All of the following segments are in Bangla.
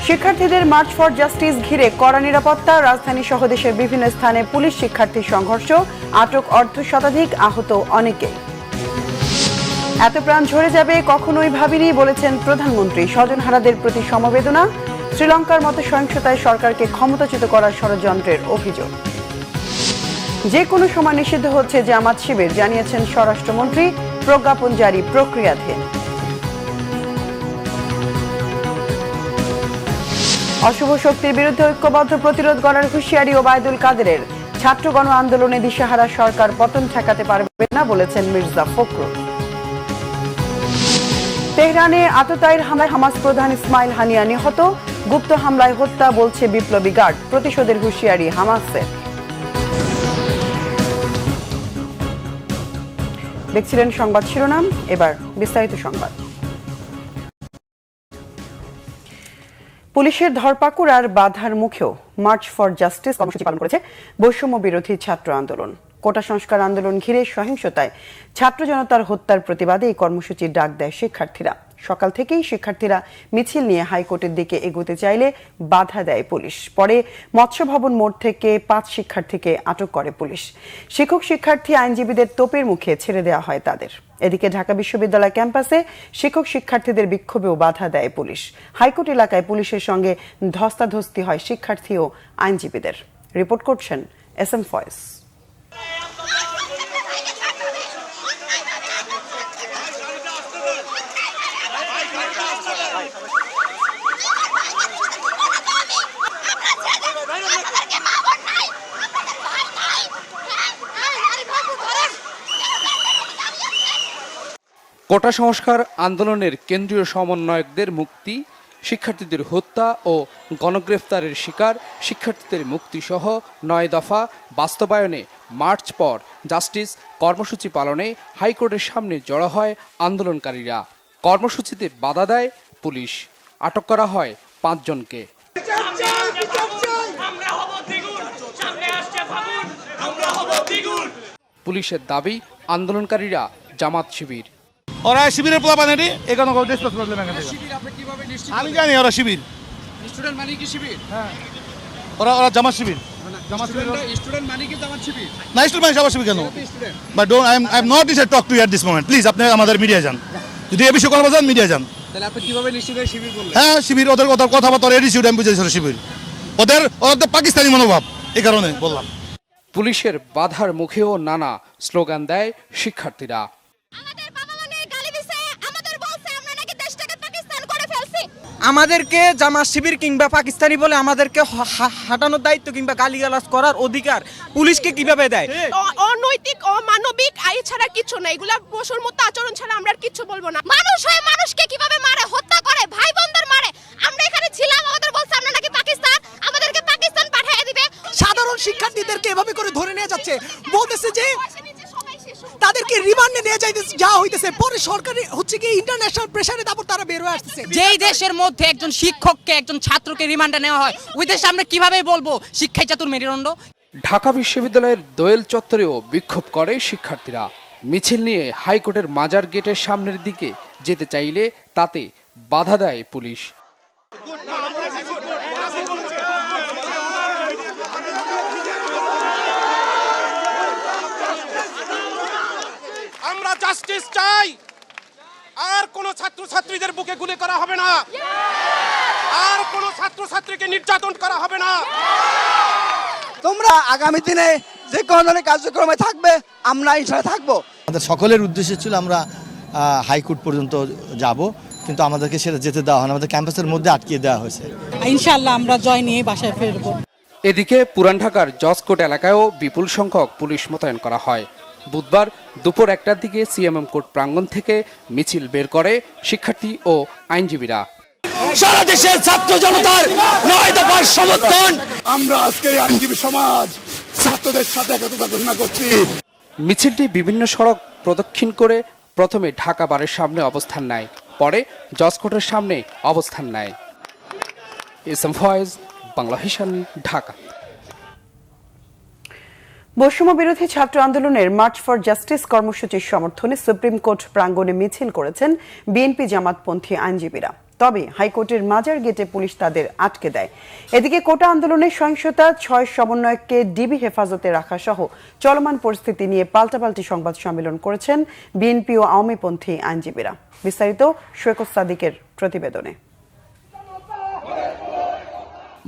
শিক্ষার্থীদের মার্চ ফর জাস্টিস ঘিরে কড়া নিরাপত্তা, রাজধানী সহ দেশের বিভিন্ন স্থানে পুলিশ শিক্ষার্থী সংঘর্ষ, আটক অর্ধশতাধিক, আহত অনেকে। এত প্রাণ ঝরে যাবে কখনোই ভাবিনি বলেছেন প্রধানমন্ত্রী। স্বজনহারাদের প্রতি সমবেদনা। শ্রীলঙ্কার মতো সহিংসতায় সরকারকে ক্ষমতাচ্যুত করার ষড়যন্ত্রের অভিযোগ। যে কোনো সময় নিষিদ্ধ হচ্ছে জামাত শিবির, জানিয়েছেন স্বরাষ্ট্রমন্ত্রী। প্রজ্ঞাপন জারি প্রক্রিয়াধীন। অশুভ শক্তির বিরুদ্ধে ঐক্যবদ্ধ প্রতিরোধ গড়ার হুঁশিয়ারি ওবায়দুল কাদেরের। ছাত্র গণ আন্দোলনে দিশেহারা সরকার পতন ঠেকাতে পারবে না বলেছেন মির্জা ফখরুল। তেহরানে আততায়ীর হামলায় হামাস প্রধান ইসমাইল হানিয়া নিহত। গুপ্ত হামলায় হত্যা বলছে বিপ্লবী গার্ড। প্রতিশোধের হুঁশিয়ারি হামাসের। দেখছিলেন সংবাদ শিরোনাম, এবার বিস্তারিত সংবাদ। পুলিশের ধরপাকড় আর বাধার মুখেও মার্চ ফর জাস্টিস কর্মসূচি পালন করেছে বৈষম্য বিরোধী ছাত্র আন্দোলন। কোটা সংস্কার আন্দোলন ঘিরে সহিংসতায় ছাত্র জনতার হত্যার প্রতিবাদে এই কর্মসূচির ডাক দেয় শিক্ষার্থীরা। সকাল থেকেই শিক্ষার্থীরা মিছিল নিয়ে হাইকোর্টের দিকে এগোতে চাইলে বাধা দেয় পুলিশ। পরে মৎস্য ভবন মোড় থেকে 5 শিক্ষার্থীকে আটক করে পুলিশ। শিক্ষক শিক্ষার্থী আইনজীবীদের তোপের মুখে ছেড়ে দেওয়া হয় তাদের। এদিকে ঢাকা বিশ্ববিদ্যালয় ক্যাম্পাসে শিক্ষক শিক্ষার্থীদের বিক্ষোভেও বাধা দেয় পুলিশ। হাইকোর্ট এলাকায় পুলিশের সঙ্গে ধস্তাধস্তি হয় শিক্ষার্থী ও আইনজীবীদের। রিপোর্ট করছেন SM ফয়েজ। কোটা সংস্কার আন্দোলনের কেন্দ্রীয় সমন্বয়কদের মুক্তি, শিক্ষার্থীদের হত্যা ও গণগ্রেফতারের শিকার শিক্ষার্থীদের মুক্তিসহ 9 দফা বাস্তবায়নে মার্চ ফর জাস্টিস কর্মসূচি পালনে হাইকোর্টের সামনে জড়ো হয় আন্দোলনকারীরা। কর্মসূচিতে বাধা দেয় পুলিশ। আটক করা হয় 5 জনকে। পুলিশের দাবি, আন্দোলনকারীরা জামাত শিবির। ওরা শিবিরের পোলা বানানি এখানে আমি জানি ওরা শিবির। স্টুডেন্ট মানে কি শিবির? হ্যাঁ, ওরা জামাত শিবির। স্টুডেন্ট মানে কি জামাত শিবির? না, স্টুডেন্ট মানে জামাত শিবির কেন? But don't I am not decide talk two at this moment. Please আপনি আমাদের মিডিয়া যান, যদি এই বিষয়ে কথা বলেন মিডিয়া যান। তাহলে আপনি কিভাবে নিশ্চিত শিবির বললেন? হ্যাঁ, শিবির ওদের কথাবার্তা এডিসিউড আমি বুঝেছি শিবির। ওদের পাকিস্তানি মনোভাব, এই কারণে বললাম। পুলিশের বাধার মুখেও নানা স্লোগান দেয় শিক্ষার্থীরা। আমাদেরকে জামাত শিবির কিংবা পাকিস্তানি বলে আমাদেরকে হাঁটানোর দায়িত্ব কিংবা গালিগালাজ করার অধিকার পুলিশকে কিভাবে দেয়? অনৈতিক, অমানবিক আইন ছাড়া কিছু না। এগুলা পশুর মতো আচরণ ছাড়া আমরা আর কিছু বলবো না। মানুষ হয় মানুষকে কিভাবে মারে, হত্যা করে, ভাই বোনদের মারে। আমরা এখানে ছিলাম, আমাদের বলছে আমরা নাকি পাকিস্তান, আমাদেরকে পাকিস্তান পাঠিয়ে দিবে। সাধারণ শিক্ষার্থীদেরকে এভাবে করে ধরে নিয়ে যাচ্ছে, বলতেছে যে তাদেরকে রিমান্ডে নিয়ে যাওয়া হইতেছে। পরে সরকারি হচ্ছে কি ইন্টারন্যাশনাল প্রেসারে তারপর তারা বের হয়ে আসতেছে। যেই দেশের মধ্যে একজন শিক্ষককে, একজন ছাত্রকে রিমান্ডে নেওয়া হয়, ওই দেশে আমরা কিভাবে বলবো শিক্ষাই চাতুর মেরুদণ্ড? ঢাকা বিশ্ববিদ্যালয়ের দোয়েল চত্বরেও বিক্ষোভ করে শিক্ষার্থীরা। মিছিল নিয়ে হাইকোর্টের মাজার গেটের সামনের দিকে যেতে চাইলে তাতে বাধা দেয় পুলিশ। আমরা জাস্টিস চাই। আর কোন ছাত্রছাত্রীদের বুকে গুলি করা হবে না, আর কোন ছাত্রছাত্রীকে নির্যাতন করা হবে না। তোমরা আগামী দিনে যে কোনো ধরনের কার্যক্রমে থাকবে, আমরা ইনশাআল্লাহ থাকবো। আমাদের সকলের উদ্দেশ্য ছিল আমরা হাইকোর্ট পর্যন্ত যাব, কিন্তু আমাদেরকে সেটা যেতে দেওয়া হয় না, আমাদের ক্যাম্পাসের মধ্যে আটকিয়ে দেওয়া হয়েছে। ইনশাআল্লাহ আমরা জয় নিয়ে বাসায় ফিরবো। এদিকে পুরান ঢাকার জজকোর্ট এলাকায়ও বিপুল সংখ্যক পুলিশ মোতায়েন করা হয়। বুধবার দুপুর 1টার দিকে সিএমএম কোর্ট প্রাঙ্গণ থেকে মিছিল বের করে শিক্ষার্থী ও আইনজীবীরা। সারা দেশের ছাত্র জনতার 9 দফার সমর্থন। আমরা আজকে আইনজীবী সমাজ ছাত্রদের সাথে একতা ঘোষণা করছি। মিছিলটি বিভিন্ন সড়ক প্রদক্ষিণ করে প্রথমে ঢাকা বারের সামনে অবস্থান নেয়, পরে জজকোর্টের সামনে অবস্থান নেয়। SM Faiz, Bangla vision, Dhaka. বৈষম্য বিরোধী ছাত্র আন্দোলনের মার্চ ফর জাস্টিস কর্মসূচির সমর্থনে সুপ্রিম কোর্ট প্রাঙ্গণে মিছিল করেছেন বিএনপি জামাতপন্থী আইনজীবীরা। তবে হাইকোর্টের মাজার গেটে পুলিশ তাদের আটকে দেয়। এদিকে কোটা আন্দোলনের সহিংসতা, 6 সমন্বয়ককে ডিবি হেফাজতে রাখা সহ চলমান পরিস্থিতি নিয়ে পাল্টাপাল্টি সংবাদ সম্মেলন করেছেন বিএনপি ও আওয়ামীপন্থী আইনজীবীরা। বিস্তারিত সৈকত সাদিকের প্রতিবেদনে।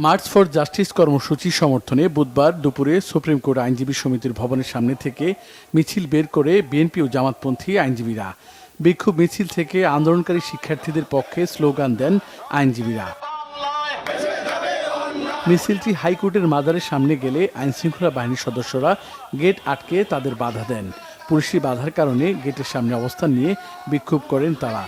মার্চ ফর জাস্টিস কর্মসূচি সমর্থনে বুধবার দুপুরে সুপ্রিম কোর্ট আইনজীবী সমিতির ভবনের সামনে থেকে মিছিল বের করে বিএনপি ও জামাতপন্থী আইনজীবীরা। বিক্ষোভ মিছিল থেকে আন্দোলনকারী শিক্ষার্থীদের পক্ষে স্লোগান দেন আইনজীবীরা। মিছিলটি হাইকোর্টের মাজারের সামনে গেলে আইনশৃঙ্খলা বাহিনীর সদস্যরা গেট আটকে তাদের বাধা দেন। পুলিশি বাধার কারণে গেটের সামনে অবস্থান নিয়ে বিক্ষোভ করেন তারা।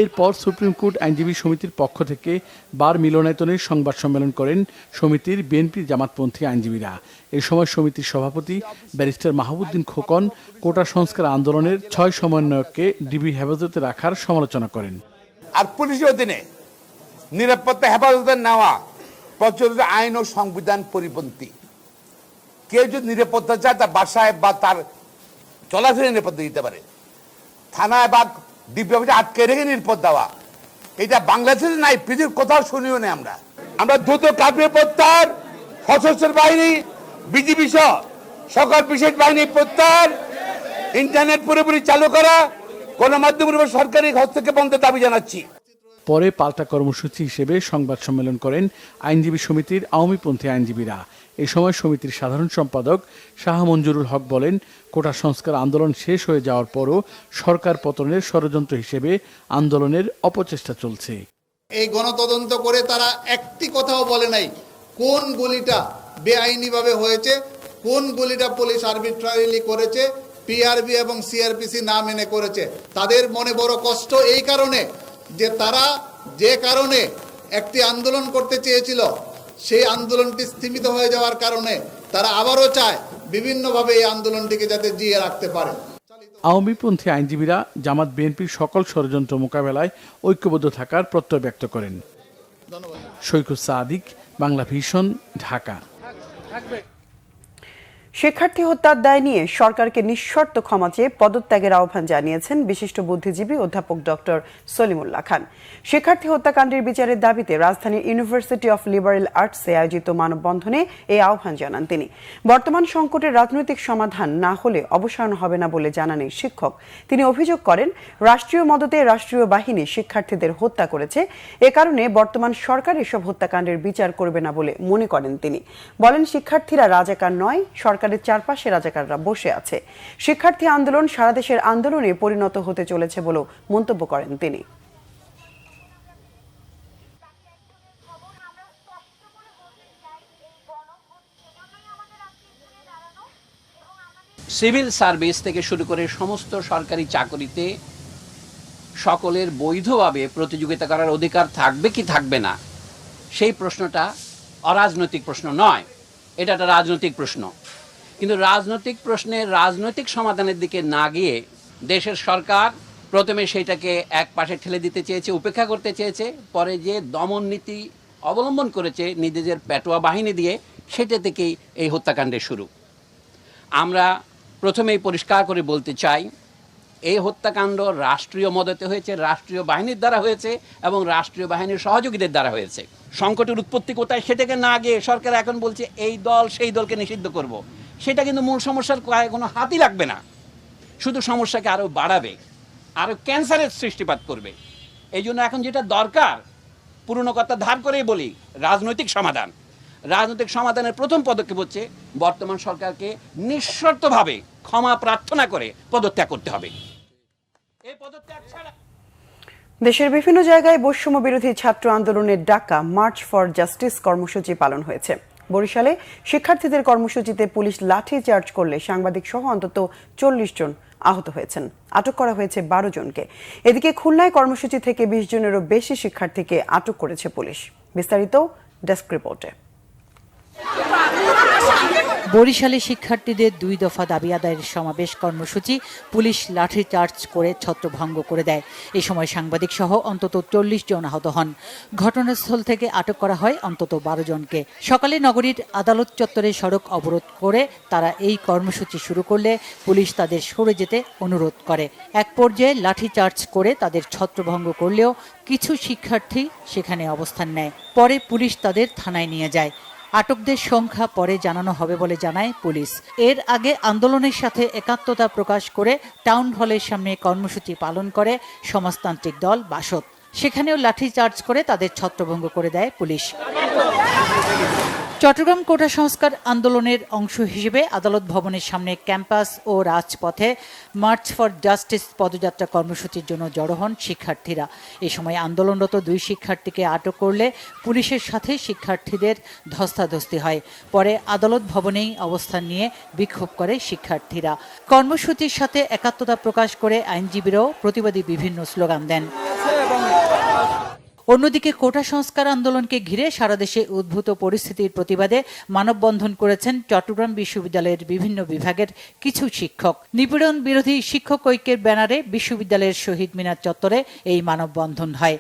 এরপর সুপ্রিম কোর্ট আইনজীবী সমিতির পক্ষ থেকে বার মিলনায়তনের সংবাদ সম্মেলন করেন সমিতির বিএনপি জামাতপন্থী আইনজীবীরা। এই সময় সমিতির সভাপতি ব্যারিস্টার মাহবুদ্দিন খোকন কোটা সংস্কার আন্দোলনের 6 সমন্বয়ককে ডিবি হেফাজতে রাখার সমালোচনা করেন। আর পুলিশের অধীনে নিরাপত্তা হেফাজতে নেওয়া প্রচলিত আইন ও সংবিধান পরিপন্থী। কেউ যদি নিরাপত্তা চায় তার বাসায় বা তার চলাফেরা নিরাপত্তা দিতে পারে। থানায় বা ডিবি অফিসে আটকে রেখে নিরাপদ দেওয়া, এটা বাংলাদেশে নাই, পৃথিবীর কোথাও শুনিও না। আমরা দ্রুত কার্ফিউ প্রত্যাহার, সশস্ত্র বাহিনী বিজিবি সহ সকল বিশেষ বাহিনী প্রত্যাহার, ইন্টারনেট পুরোপুরি চালু করা, গণমাধ্যমের উপর সরকারি হস্তক্ষেপ বন্ধের দাবি জানাচ্ছি। পরে পাল্টা কর্মসূচি হিসেবে সংবাদ সম্মেলন করেন আইনজীবী সমিতির আওয়ামীপন্থী আইনজীবীরা। এ সময় সমিতির সাধারণ সম্পাদক শাহ মঞ্জুরুল হক বলেন, কোটা সংস্কার আন্দোলন শেষ হয়ে যাওয়ার পরও সরকার পতনের ষড়যন্ত্র হিসেবে আন্দোলনের অপচেষ্টা চলছে। এই গণতদন্ত করে তারা একটি কথাও বলে নাই কোন গুলিটা বেআইনিভাবে হয়েছে, কোন গুলিটা পুলিশ আরবিট্রারিলি করেছে, পিআরবি এবং সিআরপিসি না মেনে করেছে। তাদের মনে বড় কষ্ট এই কারণে যে তারা যে কারণে একটি আন্দোলন করতে চেয়েছিল সেই আন্দোলনটি স্থিমিত হয়ে যাওয়ার কারণে তারা আবারও চায় বিভিন্নভাবে এই আন্দোলনটিকে যাতে জিয়ে রাখতে পারে। আওয়ামীপন্থী আইনজীবীরা জামাত বিএনপির সকল ষড়যন্ত্র মোকাবেলায় ঐক্যবদ্ধ থাকার প্রত্যয় ব্যক্ত করেন। সৈকত সাদিক, বাংলা ভিশন, ঢাকা। শিক্ষার্থী হত্যার দায় নিয়ে সরকারকে নিঃশর্ত ক্ষমা চেয়ে পদত্যাগের আহ্বান জানিয়েছেন বিশিষ্ট বুদ্ধিজীবী অধ্যাপক ডক্টর সলিমুল্লাহ খান। শিক্ষার্থী হত্যাকাণ্ডের বিচারের দাবিতে রাজধানীর ইউনিভার্সিটি অফ লিবারেল আর্টসে আয়োজিত মানববন্ধনে এই আহ্বান জানান তিনি। বর্তমান সংকটের রাজনৈতিক সমাধান না হলে অবসান হবে না বলে জানান এই শিক্ষক। তিনি অভিযোগ করেন, রাষ্ট্রীয় মদতে রাষ্ট্রীয় বাহিনী শিক্ষার্থীদের হত্যা করেছে। এ কারণে বর্তমান সরকার এসব হত্যাকাণ্ডের বিচার করবে না বলে মনে করেন তিনি। বলেন, শিক্ষার্থীরা রাজাকার নয়, সরকারের চারপাশে রাজাকাররা বসে আছে। শিক্ষার্থী আন্দোলন সারা দেশের আন্দোলনে পরিণত হতে চলেছে বলেও মন্তব্য করেন তিনি। সিভিল সার্ভিস থেকে শুরু করে সমস্ত সরকারি চাকরিতে সকলের বৈধভাবে প্রতিযোগিতা করার অধিকার থাকবে কি থাকবে না, সেই প্রশ্নটা অরাজনৈতিক প্রশ্ন নয়, এটা একটা রাজনৈতিক প্রশ্ন। কিন্তু রাজনৈতিক প্রশ্নের রাজনৈতিক সমাধানের দিকে না গিয়ে দেশের সরকার প্রথমে সেইটাকে এক পাশে ঠেলে দিতে চেয়েছে, উপেক্ষা করতে চেয়েছে, পরে যে দমন নীতি অবলম্বন করেছে নিজেদের পেটোয়া বাহিনী দিয়ে, সেটা থেকেই এই হত্যাকাণ্ডের শুরু। আমরা প্রথমেই পরিষ্কার করে বলতে চাই, এই হত্যাকাণ্ড রাষ্ট্রীয় মদতে হয়েছে, রাষ্ট্রীয় বাহিনীর দ্বারা হয়েছে এবং রাষ্ট্রীয় বাহিনীর সহযোগীদের দ্বারা হয়েছে। সংকটের উৎপত্তি কোথায় সেটাকে না গিয়ে সরকার এখন বলছে এই দল সেই দলকে নিষিদ্ধ করব। সেটা কিন্তু মূল সমস্যার কোনো হাতই লাগবে না, শুধু সমস্যাকে আরও বাড়াবে, আরও ক্যান্সারের সৃষ্টিপাত করবে। এই জন্য এখন যেটা দরকার, পুরনো কথা ধার করেই বলি, রাজনৈতিক সমাধান। রাজনৈতিক সমাধানের প্রথম পদক্ষেপ হচ্ছে বর্তমান সরকারকে নিঃশর্তভাবে ক্ষমা প্রার্থনা করে পদত্যাগ করতে হবে। এই পদত্যাগ ছাড়া দেশের বিভিন্ন জায়গায় বৈষম্য বিরোধী ছাত্র আন্দোলনের ডাকা মার্চ ফর জাস্টিস কর্মসূচি পালন হয়েছে। বরিশালে শিক্ষার্থীদের কর্মসূচিতে পুলিশ লাঠি চার্জ করলে সাংবাদিক সহ অন্তত 40 জন আহত হয়েছেন। আটক করা হয়েছে 12 জনকে। এদিকে খুলনায় কর্মসূচি থেকে 20 জনেরও বেশি শিক্ষার্থীকে আটক করেছে পুলিশ। বিস্তারিত ডেস্ক রিপোর্টে। বরিশালে শিক্ষার্থীদের 2 দফা দাবি আদায়ের সমাবেশ কর্মসূচি পুলিশ লাঠিচার্জ করে ছত্রভঙ্গ করে দেয়। এই সময় সাংবাদিক সহ অন্তত 40 জন আহত হন। ঘটনাস্থল থেকে আটক করা হয় অন্তত 12 জনকে। সকালে নগরীর আদালত চত্বরে সড়ক অবরোধ করে তারা এই কর্মসূচি শুরু করলে পুলিশ তাদের সরে যেতে অনুরোধ করে। এক পর্যায়ে লাঠিচার্জ করে তাদের ছত্রভঙ্গ করলেও কিছু শিক্ষার্থী সেখানে অবস্থান নেয়। পরে পুলিশ তাদের থানায় নিয়ে যায়। আটকদের সংখ্যা পরে জানানো হবে বলে জানায় পুলিশ। এর আগে আন্দোলনের সাথে একাত্মতা প্রকাশ করে টাউন হলের সামনে কর্মসূচি পালন করে সমাজতান্ত্রিক দল বাসদ। সেখানেও লাঠিচার্জ করে তাদের ছত্রভঙ্গ করে দেয় পুলিশ। চট্টগ্রাম কোটা সংস্কার আন্দোলনের অংশ হিসেবে আদালত ভবনের সামনে ক্যাম্পাস ও রাজপথে মার্চ ফর জাস্টিস পদযাত্রা কর্মসূচির জন্য জড়ো হন শিক্ষার্থীরা। এ সময় আন্দোলনরত 2 শিক্ষার্থীকে আটক করলে পুলিশের সাথে শিক্ষার্থীদের ধস্তাধস্তি হয়। পরে আদালত ভবনেই অবস্থান নিয়ে বিক্ষোভ করে শিক্ষার্থীরা। কর্মসূচির সাথে একাত্মতা প্রকাশ করে আইনজীবীরাও প্রতিবাদী বিভিন্ন স্লোগান দেন। অন্যদিকে কোটা সংস্কার আন্দোলনকে ঘিরে সারা দেশে উদ্ভূত পরিস্থিতির প্রতিবাদে মানববন্ধন করেছেন চট্টগ্রাম বিশ্ববিদ্যালয়ের বিভিন্ন বিভাগের কিছু শিক্ষক। নিপীড়ন বিরোধী শিক্ষক ঐক্যের ব্যানারে বিশ্ববিদ্যালয়ের শহীদ মিনার চত্বরে এই মানববন্ধন হয়।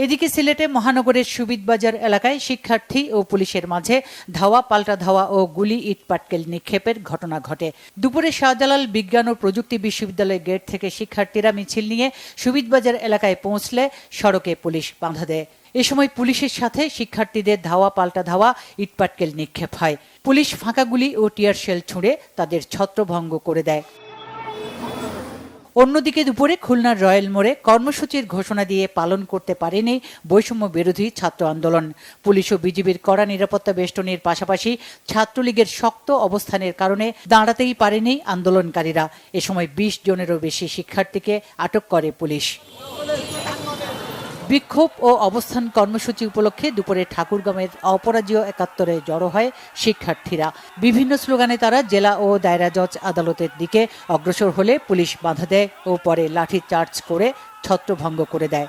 এদিকে সিলেটে মহানগরের সুবিদবাজার এলাকায় শিক্ষার্থী ও পুলিশের মাঝে ধাওয়া পাল্টা ধাওয়া ও গুলি ইট পাটকেল নিক্ষেপের ঘটনা ঘটে। দুপুরে শাহজালাল বিজ্ঞান ও প্রযুক্তি বিশ্ববিদ্যালয়ের গেট থেকে শিক্ষার্থীরা মিছিল নিয়ে সুবিদবাজার এলাকায় পৌঁছলে সড়কে পুলিশ বাধা দেয়। এ সময় পুলিশের সাথে শিক্ষার্থীদের ধাওয়া পাল্টা ধাওয়া ইট পাটকেল নিক্ষেপ হয়। পুলিশ ফাঁকা গুলি ও টিয়ার শেল ছুঁড়ে তাদের ছত্রভঙ্গ করে দেয়। অন্যদিকে দুপুরে খুলনার রয়্যাল মোড়ে কর্মসূচির ঘোষণা দিয়ে পালন করতে পারেনি বৈষম্য বিরোধী ছাত্র আন্দোলন। পুলিশ ও বিজিবির কড়া নিরাপত্তা বেষ্টনীর পাশাপাশি ছাত্রলীগের শক্ত অবস্থানের কারণে দাঁড়াতেই পারেনি আন্দোলনকারীরা। এ সময় 20 জনেরও বেশি শিক্ষার্থীকে আটক করে পুলিশ। বিক্ষোভ ও অবস্থান কর্মসূচি উপলক্ষে দুপুরে ঠাকুরগাঁওয়ের অপরাজেয় 71-এ জড়ো হয় শিক্ষার্থীরা। বিভিন্ন স্লোগানে তারা জেলা ও দায়রা জজ আদালতের দিকে অগ্রসর হলে পুলিশ বাধা দেয় ও পরে লাঠি চার্জ করে ছত্রভঙ্গ করে দেয়।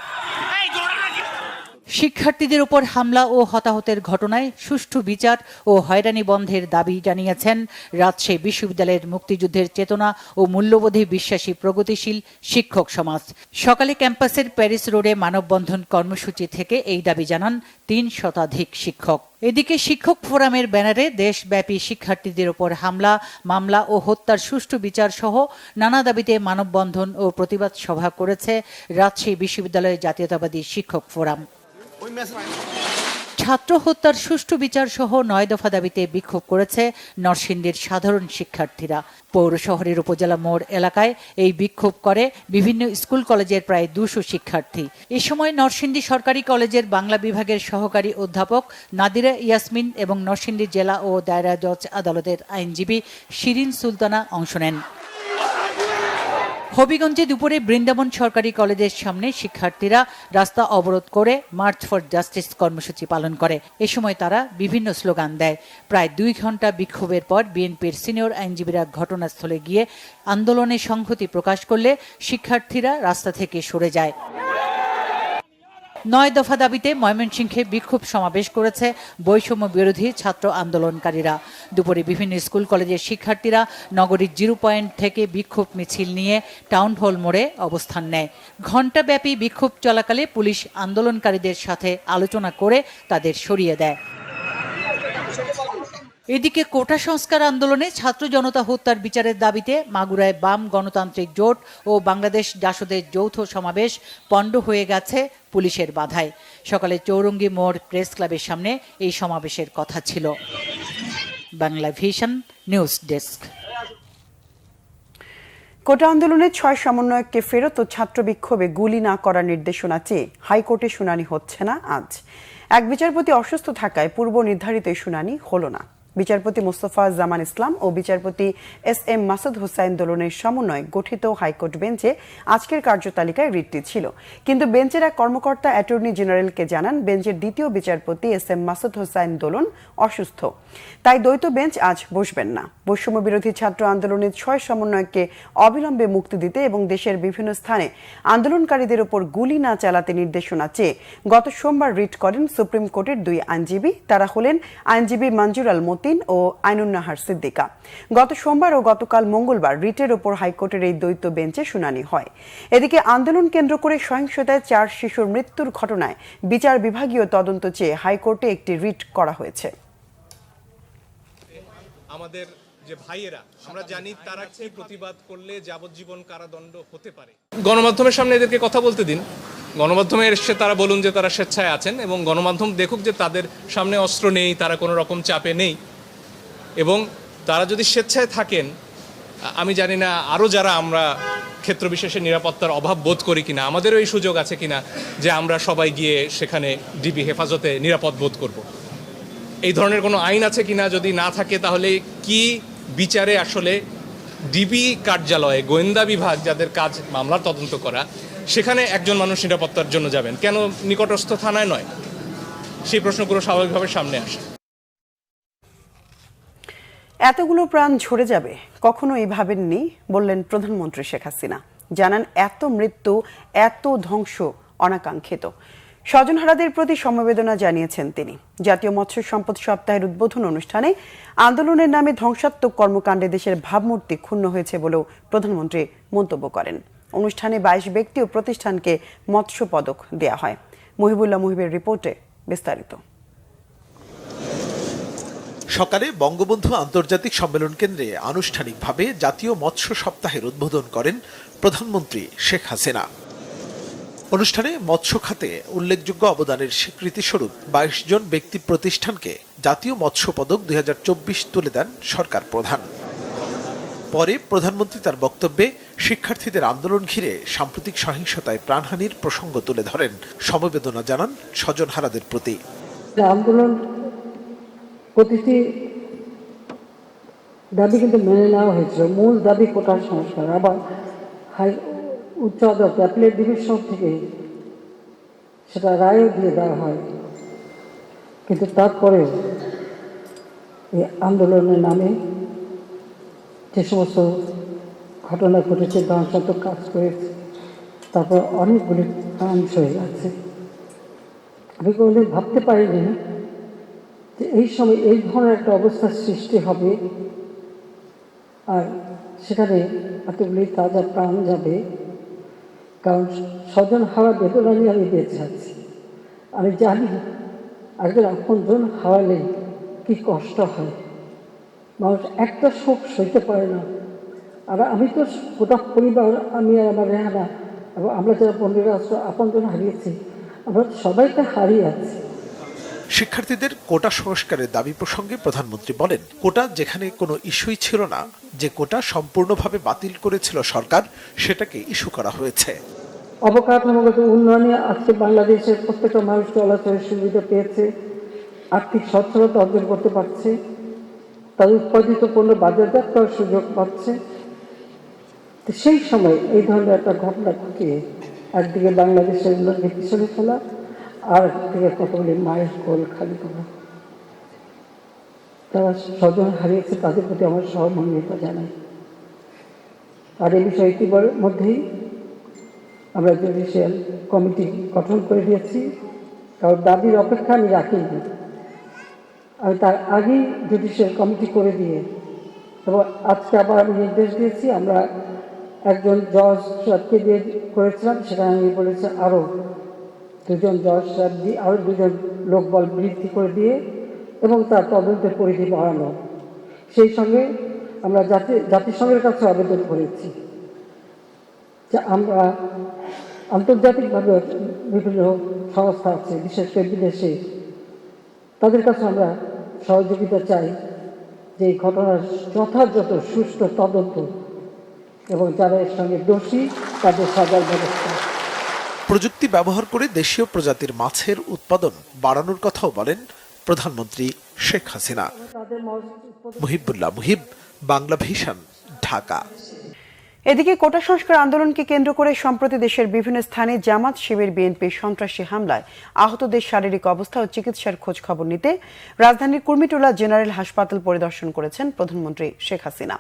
শিক্ষার্থীদের উপর হামলা ও হতাহতের ঘটনায় সুষ্ঠু বিচার ও হয়রানি বন্ধের দাবি জানিয়েছেন রাজশাহী বিশ্ববিদ্যালয়ের মুক্তিযুদ্ধের চেতনা ও মূল্যবোধে বিশ্বাসী প্রগতিশীল শিক্ষক সমাজ। সকালে ক্যাম্পাসের প্যারিস রোডে মানববন্ধন কর্মসূচি থেকে এই দাবি জানান 3 শতাধিক শিক্ষক। এদিকে শিক্ষক ফোরামের ব্যানারে দেশব্যাপী শিক্ষার্থীদের উপর হামলা, মামলা ও হত্যার সুষ্ঠু বিচার সহ নানা দাবিতে মানববন্ধন ও প্রতিবাদ সভা করেছে রাজশাহী বিশ্ববিদ্যালয়ের জাতীয়তাবাদী শিক্ষক ফোরাম। ছাত্র হত্যার সুষ্ঠু বিচার সহ 9 দফা দাবিতে বিক্ষোভ করেছে নরসিংদীর সাধারণ শিক্ষার্থীরা। পৌর শহরের উপজেলা মোড় এলাকায় এই বিক্ষোভ করে বিভিন্ন স্কুল কলেজের প্রায় 200 শিক্ষার্থী। এ সময় নরসিংদী সরকারি কলেজের বাংলা বিভাগের সহকারী অধ্যাপক নাদিরা ইয়াসমিন এবং নরসিংদী জেলা ও দায়রা জজ আদালতের আইনজীবী শিরিন সুলতানা অংশ নেন। হবিগঞ্জে দুপুরে বৃন্দাবন সরকারি কলেজের সামনে শিক্ষার্থীরা রাস্তা অবরোধ করে মার্চ ফর জাস্টিস কর্মসূচি পালন করে। এ সময় তারা বিভিন্ন স্লোগান দেয়। প্রায় 2 ঘন্টা বিক্ষোভের পর বিএনপির সিনিয়র আইনজীবীরা ঘটনাস্থলে গিয়ে আন্দোলনে সংহতি প্রকাশ করলে শিক্ষার্থীরা রাস্তা থেকে সরে যায়। 9 দফা দাবিতে ময়মনসিংহে বিক্ষোভ সমাবেশ করেছে বৈষম্য বিরোধী ছাত্র আন্দোলনকারীরা। দুপুরে বিভিন্ন স্কুল কলেজের শিক্ষার্থীরা নগরীর 0 পয়েন্ট থেকে বিক্ষোভ মিছিল নিয়ে টাউন হল মোড়ে অবস্থান নেয়। ঘণ্টাব্যাপী বিক্ষোভ চলাকালে পুলিশ আন্দোলনকারীদের সাথে আলোচনা করে তাদের সরিয়ে দেয়। এদিকে কোটা সংস্কার আন্দোলনে ছাত্র জনতা হত্যার বিচারের দাবিতে মাগুরায় বাম গণতান্ত্রিক জোট ও বাংলাদেশ জাসদের যৌথ সমাবেশ পণ্ড হয়ে গেছে পুলিশের বাধায়। সকালে চৌরঙ্গী মোড় প্রেস ক্লাবের সামনে এই সমাবেশের কথা ছিল। Bangla Vision news desk. Quota আন্দোলনের 6 সমন্বয়ককে ফেরত ও ছাত্র বিক্ষোভে গুলি না করার নির্দেশনা চেয়ে হাইকোর্টে শুনানি হচ্ছে না আজ। এক বিচারপতি অসুস্থ থাকায় পূর্ব নির্ধারিত শুনানি হলো না। বিচারপতি মোস্তফা জামান ইসলাম ও বিচারপতি SM মাসুদ হোসাইন দোলনের সমন্বয়ে গঠিত হাইকোর্ট বেঞ্চে আজকের কার্যতালিকায় রিটটি ছিল, কিন্তু বেঞ্চের এক কর্মকর্তা অ্যাটর্নি জেনারেলকে জানান বেঞ্চের দ্বিতীয় বিচারপতি SM মাসুদ হোসাইন দোলন অসুস্থ, তাই দ্বৈত বেঞ্চ আজ বসবেন না। বৈষম্য বিরোধী ছাত্র আন্দোলনের 6 সমন্বয়ককে অবিলম্বে মুক্তি দিতে এবং দেশের বিভিন্ন স্থানে আন্দোলনকারীদের উপর গুলি না চালাতে নির্দেশনা চেয়ে গত সোমবার রিট করেন সুপ্রিম কোর্টের 2 আইনজীবী। তারা হলেন আইনজীবী মঞ্জুর আল মতি মতিন ও আইনুন্নাহার সিদ্দিকা। গত সোমবার ও গতকাল মঙ্গলবার রিটের ওপর হাইকোর্টের এই দ্বৈত বেঞ্চে শুনানি হয়। এদিকে আন্দোলন কেন্দ্র করে সহিংসতায় 4 শিশুর মৃত্যুর ঘটনায় বিচার বিভাগীয় তদন্ত চেয়ে হাইকোর্টে একটি রিট করা হয়েছে। আমাদের যে ভাইয়েরা, আমরা জানি তারা কি প্রতিবাদ করলে যাবজ্জীবন কারাদণ্ড হতে পারে। গণমাধ্যমের সামনে এদেরকে কথা বলতে দিন, গণমাধ্যমে এসে তারা বলুন যে তারা স্বেচ্ছায় আছেন এবং গণমাধ্যম দেখুক যে তাদের সামনে অস্ত্র নেই, তারা কোনো রকম চাপে নেই। এবং তারা যদি স্বেচ্ছায় থাকেন, আমি জানি না আরও যারা আমরা ক্ষেত্র বিশেষে নিরাপত্তার অভাব বোধ করি কিনা, আমাদেরও এই সুযোগ আছে কিনা যে আমরা সবাই গিয়ে সেখানে ডিবি হেফাজতে নিরাপদ বোধ করব। এই ধরনের কোনো আইন আছে কিনা, যদি না থাকে তাহলে কি বিচারে আসলে ডিবি কার্যালয়ে গোয়েন্দা বিভাগ যাদের কাজ মামলার তদন্ত করা, সেখানে একজন মানুষ নিরাপত্তার জন্য যাবেন, কেন নিকটস্থ থানায় নয়? সেই প্রশ্নগুলো স্বাভাবিকভাবে সামনে আসে। এতগুলো প্রাণ ঝরে যাবে কখনোই ভাবেননি বললেন প্রধানমন্ত্রী শেখ হাসিনা। জানান এত মৃত্যু, এত ধ্বংস অনাকাঙ্ক্ষিত। স্বজনহারাদের প্রতি সমবেদনা জানিয়েছেন তিনি। জাতীয় মৎস্য সম্পদ সপ্তাহের উদ্বোধন অনুষ্ঠানে আন্দোলনের নামে ধ্বংসাত্মক কর্মকাণ্ডে দেশের ভাবমূর্তি ক্ষুণ্ণ হয়েছে বলেও প্রধানমন্ত্রী মন্তব্য করেন। অনুষ্ঠানে 22 ব্যক্তি ও প্রতিষ্ঠানকে মৎস্য পদক দেয়া হয়। মহিবুল্লাহ মুহিবের রিপোর্টে বিস্তারিত। সকালে বঙ্গবন্ধু আন্তর্জাতিক সম্মেলন কেন্দ্রে আনুষ্ঠানিকভাবে জাতীয় মৎস্য সপ্তাহের উদ্বোধন করেন প্রধানমন্ত্রী শেখ হাসিনা। অনুষ্ঠানে মৎস্য খাতে উল্লেখযোগ্য অবদানের স্বীকৃতিস্বরূপ 22 জন ব্যক্তি প্রতিষ্ঠানকে জাতীয় মৎস্য পদক 2024 তুলে দেন সরকার প্রধান। পরে প্রধানমন্ত্রী তার বক্তব্যে শিক্ষার্থীদের আন্দোলন ঘিরে সাম্প্রতিক সহিংসতায় প্রাণহানির প্রসঙ্গ তুলে ধরেন, সমবেদনা জানান স্বজনহারাদের প্রতি। আন্দোলন প্রতিটি দাবি কিন্তু মেনে নেওয়া হয়েছিল। মূল দাবি কোটার সংস্কার, আবার উচ্চ আদালত অ্যাপিলেট ডিভিশন থেকে সেটা রায়ও দিয়ে দেওয়া হয়। কিন্তু তারপরেও এই আন্দোলনের নামে যে সমস্ত ঘটনা ঘটেছে, ধ্বংসাত্মক কাজ করেছে, তারপর অনেকগুলি ধ্বংস হয়ে গেছে। আমি কোনোদিন ভাবতে পারিনি যে এই সময় এই ধরনের একটা অবস্থার সৃষ্টি হবে, আর সেখানে এতগুলি তাজা প্রাণ যাবে। কারণ স্বজন হারা বেদনা নিয়ে আমি বেঁচে আছি। আমি জানি একজন আপনজন হারালে কি কষ্ট হয়, মানুষ একটা শোক সইতে পারে না। আর আমি তো গোটা পরিবার, আমি আর আমার রেহানা এবং আমরা যারা 15 আপনজন হারিয়েছি, আমরা সবাইকে হারিয়ে আছি। শিক্ষার্থীদের কোটা সংস্কারের দাবি প্রসঙ্গে প্রধানমন্ত্রী বলেন, কোটা যেখানে কোনো ইস্যুই ছিল না, যে কোটা সম্পূর্ণভাবে বাতিল করেছিল সরকার, সেটাকে ইস্যু করা হয়েছে। অবকাঠামোগত উন্নয়নে আজকে বাংলাদেশের প্রত্যেকটা মানুষ চলাচলের সুবিধা পেয়েছে, আর্থিক সচ্ছলতা অর্জন করতে পারছে, তাদের উৎপাদিত পণ্য বাজারজাত করার সুযোগ পাচ্ছে। তো সেই সময় এই ধরনের একটা ঘটনা ঘটিয়ে একদিকে বাংলাদেশের উন্নয়নকে পিছনে ফেলা, আর একদিকে কতগুলি মায়ের কোল খালি করা। তারা স্বজন হারিয়েছে, তাদের প্রতি আমার সহমর্মিতা জানাই। আর এই বিষয়ে ইতিমধ্যেই আমরা জুডিশিয়াল কমিটি গঠন করে দিয়েছি, কারণ দাবির অপেক্ষা আমি রাখিনি। আমি তার আগেই জুডিশিয়াল কমিটি করে দিয়ে, এবং আজকে আবার আমি নির্দেশ দিয়েছি, আমরা একজন জজ সাহেবকে দিয়ে করেছিলাম, সেখানে আমি বলেছি আরও 2 জন জজ সাহেব দিয়ে, আরও 2 জন লোকবল বৃদ্ধি করে দিয়ে এবং তার তদন্তের পরিধি বাড়ানো। সেই সঙ্গে আমরা জাতিসংঘের কাছে আবেদন করেছি যে আমরা আন্তর্জাতিকভাবে বিভিন্ন সংস্থা আছে, বিশেষ করে বিদেশে, তাদের কাছে আমরা সহযোগিতা চাই যে এই ঘটনার যথাযথ সুষ্ঠু তদন্ত এবং যারা এর সঙ্গে দোষী তাদের সাজার ব্যবস্থা। প্রযুক্তি ব্যবহার করে দেশীয় প্রজাতির মাছের উৎপাদন বাড়ানোর কথাও বলেন প্রধানমন্ত্রী শেখ হাসিনা। মহিবুল্লাহ মুহিব, বাংলা ভিশন, ঢাকা। এদিকে কোটা সংস্কার আন্দোলনকে কেন্দ্র করে সম্প্রতি দেশের বিভিন্ন স্থানে জামাত শিবির বিএনপির সন্ত্রাসী হামলায় আহতদের শারীরিক অবস্থা ও চিকিৎসার খোঁজ খবর নিতে রাজধানীর কুর্মিটোলা জেনারেল হাসপাতাল পরিদর্শন করেছেন প্রধানমন্ত্রী শেখ হাসিনা।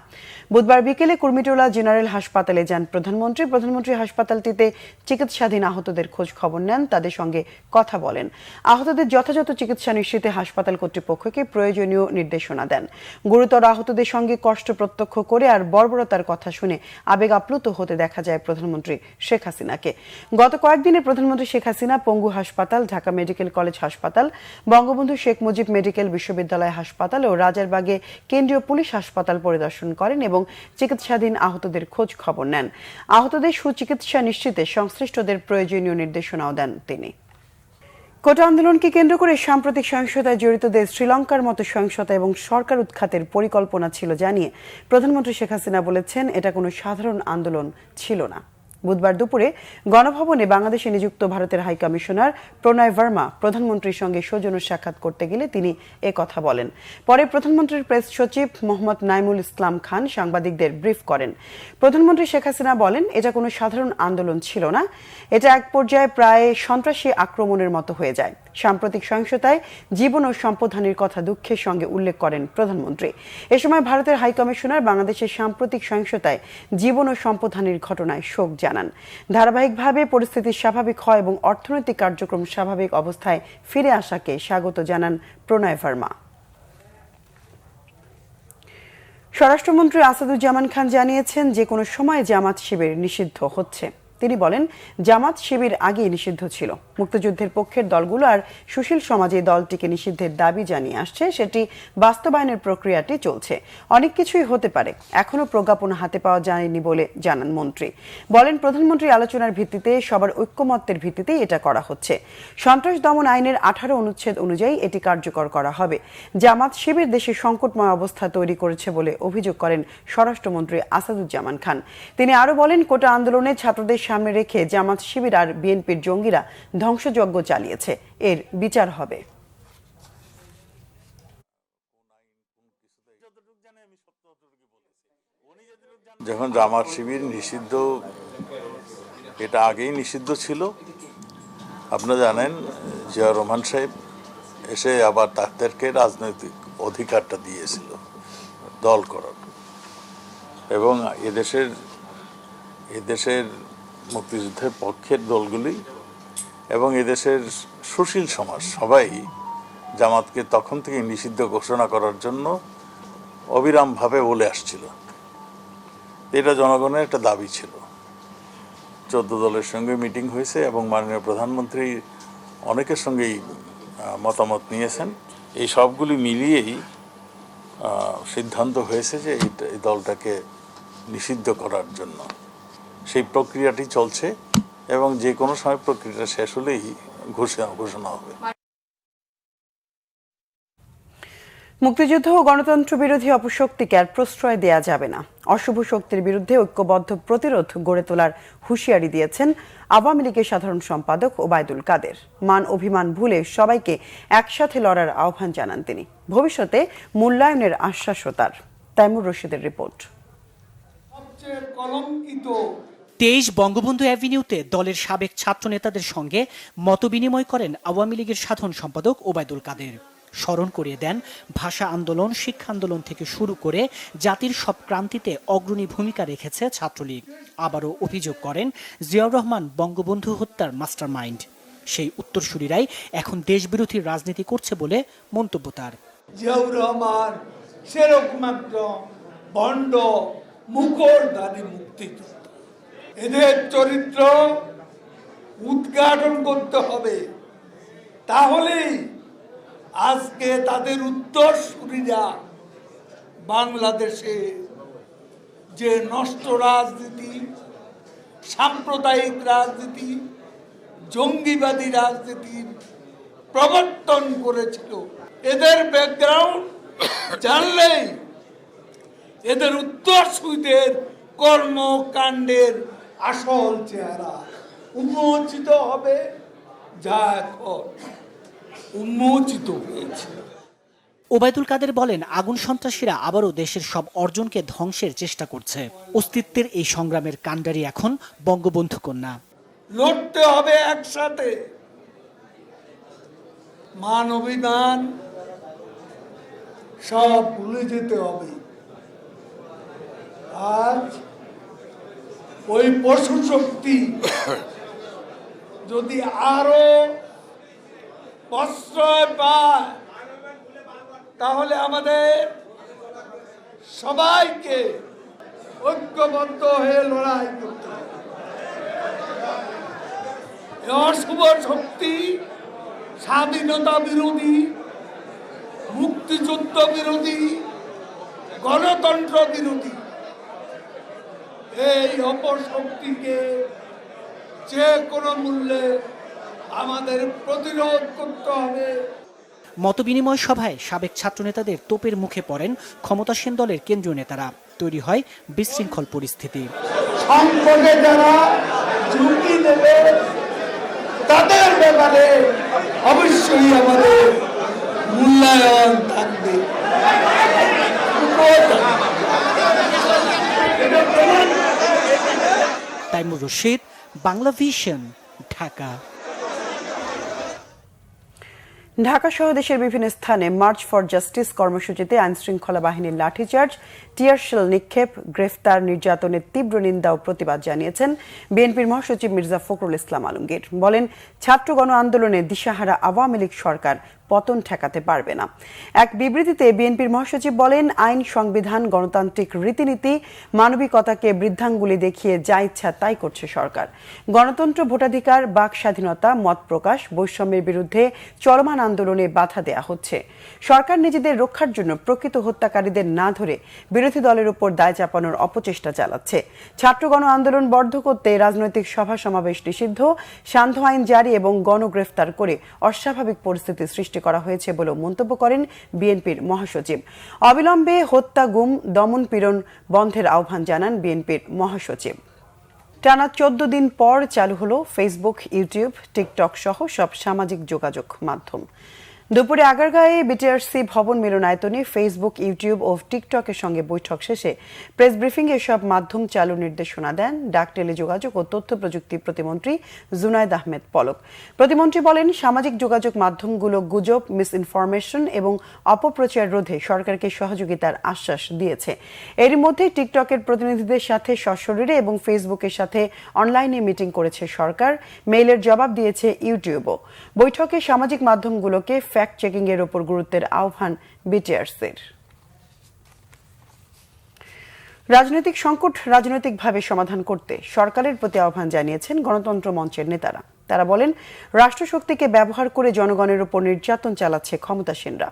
বুধবার বিকেলে কুর্মিটোলা জেনারেল হাসপাতালে যান প্রধানমন্ত্রী হাসপাতালটিতে চিকিৎসাধীন আহতদের খোঁজ খবর নেন, তাদের সঙ্গে কথা বলেন। আহতদের যথাযথ চিকিৎসা নিশ্চিতে হাসপাতাল কর্তৃপক্ষকে প্রয়োজনীয় নির্দেশনা দেন। গুরুতর আহতদের সঙ্গে কষ্ট প্রত্যক্ষ করে আর বর্বরতার কথা শুনে আবেগ আপ্লুত হতে দেখা যায় প্রধানমন্ত্রী শেখ হাসিনাকে। গত কয়েকদিনে প্রধানমন্ত্রী শেখ হাসিনা পঙ্গু হাসপাতাল, ঢাকা মেডিকেল কলেজ হাসপাতাল, বঙ্গবন্ধু শেখ মুজিব মেডিকেল বিশ্ববিদ্যালয় হাসপাতাল ও রাজারবাগে কেন্দ্রীয় পুলিশ হাসপাতাল পরিদর্শন করেন এবং চিকিৎসাধীন আহতদের খোঁজ খবর নেন। আহতদের সুচিকিৎসা নিশ্চিতে সংশ্লিষ্টদের প্রয়োজনীয় নির্দেশনাও দেন তিনি। কোটা আন্দোলনকে কেন্দ্র করে সাম্প্রতিক সহিংসতায় জড়িতদের শ্রীলঙ্কার মতো সহিংসতা এবং সরকার উৎখাতের পরিকল্পনা ছিল জানিয়ে প্রধানমন্ত্রী শেখ হাসিনা বলেছেন, এটা কোনো সাধারণ আন্দোলন ছিল না। বুধবার দুপুরে গণভবনে বাংলাদেশে নিযুক্ত ভারতের হাই কমিশনার প্রণয় ভার্মা প্রধানমন্ত্রীর সঙ্গে সৌজন্য সাক্ষাৎ করতে গেলে তিনি কথা বলেন। পরে প্রধানমন্ত্রীর প্রেস সচিব মোহাম্মদ নাইমুল ইসলাম খান সাংবাদিকদের ব্রিফ করেন। প্রধানমন্ত্রী শেখ হাসিনা বলেন, এটা কোনো সাধারণ আন্দোলন ছিল না, এটা এক পর্যায়ে প্রায় সন্ত্রাসী আক্রমণের মতো হয়ে যায়। সাম্প্রতিক সহিংসতায় জীবন ও সম্পদহানির কথা দুঃখের সঙ্গে উল্লেখ করেন প্রধানমন্ত্রী। এ সময় ভারতের হাই কমিশনার বাংলাদেশের সাম্প্রতিক সহিংসতায় জীবন ও সম্পদহানির ঘটনায় শোক জানান। ধারাবাহিকভাবে পরিস্থিতি স্বাভাবিক হয় এবং অর্থনৈতিক কার্যক্রম স্বাভাবিক অবস্থায় ফিরে আসাকে স্বাগত জানান প্রণয় ভার্মা। স্বরাষ্ট্রমন্ত্রী আসাদুজ্জামান খান জানিয়েছেন, যে কোনো সময় জামাত শিবির নিষিদ্ধ হচ্ছে। তিনি বলেন, জামাত শিবির আগেই নিষিদ্ধ ছিল। মুক্তিযুদ্ধের পক্ষের দলগুলো আর সুশীল সমাজে দলটিকে নিষিদ্ধের দাবি জানিয়ে আসছে, সেটি বাস্তবায়নের প্রক্রিয়াটি চলছে। অনেক কিছুই হতে পারে, এখনো প্রজ্ঞাপন হাতে পাওয়া যায়নি বলে জানান মন্ত্রী। বলেন, প্রধানমন্ত্রী আলোচনার ভিত্তিতে সবার ঐক্যমত্যের ভিত্তিতে এটা করা হচ্ছে। সন্ত্রাস দমন আইনের 18 অনুচ্ছেদ অনুযায়ী এটি কার্যকর করা হবে। জামাত শিবির দেশে সংকটময় অবস্থা তৈরি করেছে বলে অভিযোগ করেন স্বরাষ্ট্রমন্ত্রী আসাদুজ্জামান খান। তিনি আরো বলেন, কোটা আন্দোলনে ছাত্রদের সামনে রেখে জামাত শিবির আর বিএনপির জঙ্গিরা ধ্বংসযজ্ঞ চালিয়েছে, এর বিচার হবে। যখন জামাত শিবির নিষিদ্ধ, এটা আগেই নিষিদ্ধ ছিল। আপনারা জানেন, জিয়া রহমান সাহেব এসে আবার তাদেরকে রাজনৈতিক অধিকারটা দিয়েছিল দল করার, এবং এদেশের মুক্তিযুদ্ধের পক্ষের দলগুলি এবং এদেশের সুশীল সমাজ সবাই জামাতকে তখন থেকে নিষিদ্ধ ঘোষণা করার জন্য অবিরামভাবে বলে আসছিল। এটা জনগণের একটা দাবি ছিল। 14 দলের সঙ্গে মিটিং হয়েছে এবং মাননীয় প্রধানমন্ত্রী অনেকের সঙ্গেই মতামত নিয়েছেন। এই সবগুলি মিলিয়েই সিদ্ধান্ত হয়েছে যে এই দলটাকে নিষিদ্ধ করার জন্য। সেই প্রক্রিয়াটি চলছে এবং যে কোনো সময় প্রক্রিয়াটা শেষ হলেই ঘোষণা হবে। মুক্তিযুদ্ধ ও গণতন্ত্র বিরোধী অপশক্তিকে আর প্রশ্রয় দেয়া যাবে না। অশুভ শক্তির বিরুদ্ধে ঐক্যবদ্ধ প্রতিরোধ গড়ে তোলার হুঁশিয়ারি দিয়েছেন আওয়ামী লীগের সাধারণ সম্পাদক ওবায়দুল কাদের। মান অভিমান ভুলে সবাইকে একসাথে লড়ার আহ্বান জানান তিনি। ভবিষ্যতে মূল্যায়নের আশ্বাসও তার। তাইমুর রশিদের রিপোর্ট। 23 বঙ্গবন্ধু অ্যাভিনিউতে দলের সাবেক ছাত্র নেতাদের সঙ্গে মতবিনিময় করেন আওয়ামী লীগের সাধারণ সম্পাদক ওবায়দুল কাদের। স্মরণ করিয়ে দেন, ভাষা আন্দোলন, শিক্ষা আন্দোলন থেকে শুরু করে জাতির সব ক্রান্তিতে অগ্রণী ভূমিকা রেখেছে ছাত্রলীগ। আবারও অভিযোগ করেন, জিয়াউর রহমান বঙ্গবন্ধু হত্যার মাস্টার মাইন্ড। সেই উত্তরসূরিরাই এখন দেশবিরোধী রাজনীতি করছে বলে মন্তব্য তার। জিয়াউর রহমান সেরকম একজন ভণ্ড মুখোশধারী মুক্তিযোদ্ধা। এদের চরিত্র উদ্ঘাটন করতে হবে, তাহলেই আজকে তাদের উত্তরসূরিরা বাংলাদেশে যে নষ্ট রাজনীতি, সাম্প্রদায়িক রাজনীতি, জঙ্গিবাদী রাজনীতির প্রবর্তন করেছিল, এদের ব্যাকগ্রাউন্ড জানলেই এদের উত্তরসূরিদের কর্মকাণ্ডের আসল চেহারা উন্মোচিত হবে, যা এখন উন্মোচিত হয়েছে। ওবায়দুল কাদের বলেন, আগুন সন্ত্রাসীরা আবারও দেশের সব অর্জনকে ধ্বংসের চেষ্টা করছে। অস্তিত্বের এই সংগ্রামের কাণ্ডারি এখন বঙ্গবন্ধু কন্যা। লড়তে হবে একসাথে, মান অভিমান সব ভুলে যেতে হবে। আজ ওই পশু শক্তি যদি আরো প্রশ্রয় পায়, তাহলে আমাদের সবাইকে ঐক্যবদ্ধ হয়ে লড়াই করতে হবে। অশুভ শক্তি স্বাধীনতা বিরোধী, মুক্তিযুদ্ধ বিরোধী, গণতন্ত্র বিরোধী এই অপশক্তিকে যে কোনো মূল্যে আমাদের প্রতিরোধ করতে হবে। মতবিনিময় সভায় সাবেক ছাত্রনেতাদের তোপের মুখে পড়েন ক্ষমতাসীন দলের কেন্দ্রীয় নেতারা। তৈরি হয় বিশৃঙ্খল পরিস্থিতি। সংকটে যারা ঝুঁকি নেবে তাদের ব্যাপারে অবশ্যই আমাদের মূল্যায়ন থাকবে। তাইমুর রশিদ, বাংলা ভিশন, ঢাকা। ঢাকা সহ দেশের বিভিন্ন স্থানে মার্চ ফর জাস্টিস কর্মসূচিতে আইনশৃঙ্খলা বাহিনীর লাঠিচার্জ, টিয়ারশেল নিক্ষেপ, গ্রেফতার, নির্যাতনের তীব্র নিন্দা ও প্রতিবাদ জানিয়েছেন বিএনপির মহাসচিব মির্জা ফখরুল ইসলাম আলমগীর। বলেন, ছাত্র গণ আন্দোলনে দিশাহারা আওয়ামী লীগ সরকার পতন ঠেকাতে পারবে না। এক বিবৃতিতে বিএনপির মহাসচিব বলেন, আইন, সংবিধান, গণতান্ত্রিক রীতিনীতি, মানবিকতাকে বৃদ্ধাঙ্গুলি দেখিয়ে যা ইচ্ছা তাই করছে সরকার। গণতন্ত্র, ভোটাধিকার, বাক স্বাধীনতা, মত প্রকাশ, বৈষম্যের বিরুদ্ধে চলমান আন্দোলনে বাধা দেয়া হচ্ছে। সরকার নিজেদের রক্ষার জন্য প্রকৃত হত্যাকারীদের না ধরে বিরোধী দলের উপর দায় চাপানোর অপচেষ্টা চালাচ্ছে। ছাত্র গণ আন্দোলন বন্ধ করতে রাজনৈতিক সভা সমাবেশ নিষিদ্ধ, সান্ধ্য আইন জারি এবং গণগ্রেফতার করে অস্বাভাবিক পরিস্থিতি সৃষ্টি করা হয়েছে বলে মন্তব্য করেন বিএনপির মহাসচিব। অবিলম্বে হত্যা, গুম, দমন পীড়ন বন্ধের আহ্বান জানান বিএনপির মহাসচিব। টানা 14 দিন পর চালু হলো ফেসবুক, ইউটিউব, টিকটক সহ সব সামাজিক যোগাযোগ মাধ্যম। দুপুরে আগারগাঁয়ে বিটিআরসি ভবন মিলনায়তনে ফেসবুক, ইউটিউব ও টিকটকের সঙ্গে বৈঠক শেষে প্রেস ব্রিফিংয়ে সব মাধ্যম চালুর নির্দেশনা দেন ডাক, টেলিযোগাযোগ ও তথ্য প্রযুক্তি প্রতিমন্ত্রী জুনায়েদ আহমেদ পলক। প্রতিমন্ত্রী বলেন, সামাজিক যোগাযোগ মাধ্যমগুলো গুজব, মিসইনফরমেশন এবং অপপ্রচার রোধে সরকারকে সহযোগিতার আশ্বাস দিয়েছে। এরই মধ্যে টিকটকের প্রতিনিধিদের সাথে সশরীরে এবং ফেসবুকের সাথে অনলাইনে মিটিং করেছে সরকার। মেইলের জবাব দিয়েছে ইউটিউবও। বৈঠকে সামাজিক মাধ্যমগুলোকে ফ্যাক্ট চেকিং এর উপর গুরুত্বের আহ্বান বিটিআরসির। রাজনৈতিক সংকট রাজনৈতিকভাবে সমাধান করতে সরকারের প্রতি আহ্বান জানিয়েছেন গণতন্ত্র মঞ্চের নেতারা। তারা বলেন, রাষ্ট্রশক্তিকে ব্যবহার করে জনগণের উপর নির্যাতন চালাচ্ছে ক্ষমতাসীনরা।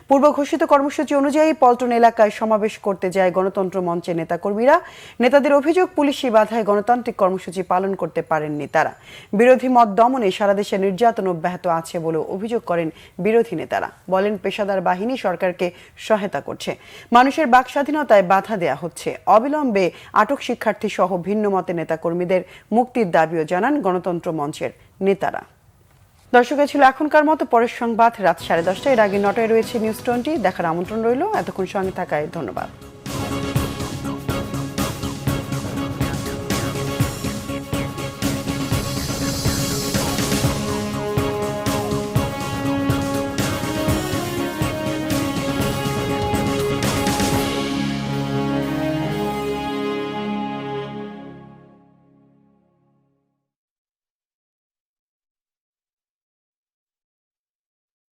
পূর্ব ঘোষিত কর্মসূচি অনুযায়ী পল্টন এলাকায় সমাবেশ করতে যায় গণতন্ত্র মঞ্চের নেতাকর্মীরা। নেতাদের অভিযোগ, পুলিশি বাধায় গণতান্ত্রিক কর্মসূচি পালন করতে পারেননি তারা। বিরোধী মত দমনে সারা দেশে নির্যাতন অব্যাহত আছে বলে অভিযোগ করেন বিরোধী নেতারা। বলেন, পেশাদার বাহিনী সরকারকে সহায়তা করছে, মানুষের বাক স্বাধীনতায় বাধা দেয়া হচ্ছে। অবিলম্বে আটক শিক্ষার্থী সহ ভিন্ন মতের নেতাকর্মীদের মুক্তির দাবিও জানান গণতন্ত্র মঞ্চের নেতারা। দর্শক, ছিল এখনকার মতো। পরের সংবাদ রাত 10:30। এর আগে 9টায় রয়েছে নিউজ 20। দেখার আমন্ত্রণ রইল। এতক্ষণ সঙ্গে থাকায় ধন্যবাদ।